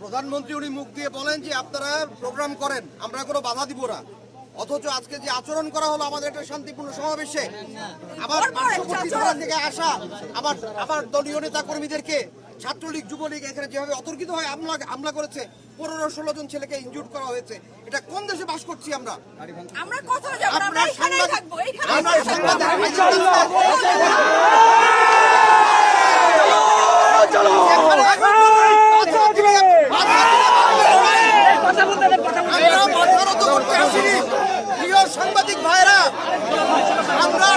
প্রধানমন্ত্রী উনি মুখ দিয়ে বলেন যে আপনারা প্রোগ্রাম করেন, আমরা কোনো বাধা দিব না। অথচ আজকে যে আচরণ করা হলো আমাদের একটা শান্তিপূর্ণ সমাবেশে, আমার পার্শ্ববর্তী থানা থেকে আসা আমার দলীয় নেতা কর্মীদেরকে ছাত্রলীগ যুবলীগ এখানে যেভাবে অতর্কিত হয় হামলা করেছে, 15-16 জন ছেলেকে ইনজুর্ড করা হয়েছে। এটা কোন দেশে বাস করছি আমরা? আমরা কোথাও যাব না, আমরা এখানেই থাকবো। সাংবাদিক ভাইরা, আমরা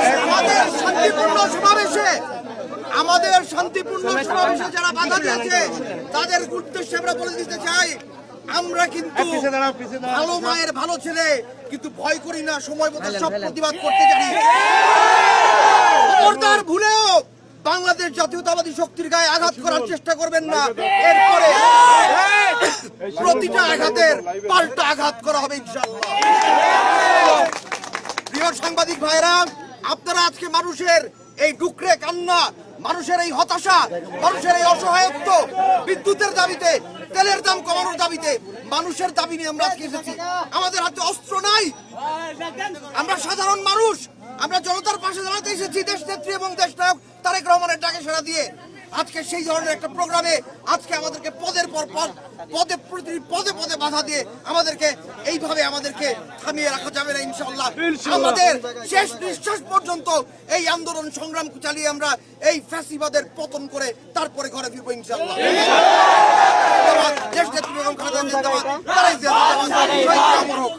আমাদের শান্তিপূর্ণ সমাবেশে যারা বাধা দিয়েছে তাদের উদ্দেশ্যে আমরা বলে দিতে চাই, আমরা কিন্তু ভালো মায়ের ভালো ছেলে, কিন্তু ভয় করি না, সময় মতো সব প্রতিবাদ করতে জানি। খবরদার ভুলেও বাংলাদেশ জাতীয়তাবাদী শক্তির গায়ে আঘাত করার চেষ্টা করবেন না। এরপরে প্রতিটা আঘাতের পাল্টা আঘাত করা হবে ইনশাআল্লাহ। প্রিয় সাংবাদিক ভাইরা, আপনারা আজকে মানুষের এই ডুকরে কান্না, মানুষের এই হতাশা, মানুষের এই অসহায়ত্ব, বিদ্যুতের দাবিতে, তেলের দাম কমানোর দাবিতে, মানুষের দাবি নিয়ে আমরা আজকে এসেছি। আমাদের হাতে অস্ত্র নাই, আমরা সাধারণ মানুষ, আমরা জনতার পাশে দাঁড়াতে এসেছি দেশ নেত্রী এবং দেশ নায়ক তারেক রহমানের ডাকে সাড়া দিয়ে। আজকে সেই ধরনের একটা প্রোগ্রামে আজকে আমাদেরকে পদের পর পদ, পদে পদে বাধা দিয়ে আমাদেরকে থামিয়ে রাখা যাবে না ইনশাআল্লাহ। আমাদের শেষ নিঃশ্বাস পর্যন্ত এই আন্দোলন সংগ্রাম চালিয়ে আমরা এই ফ্যাসিবাদের পতন করে তারপরে ঘরে ফিরবো ইনশাআল্লাহ। দেশ নেত্রী এবং খালেদা জিন্দাবাদ, তারেক জিয়া জিন্দাবাদ, শহীদ অমর হোক।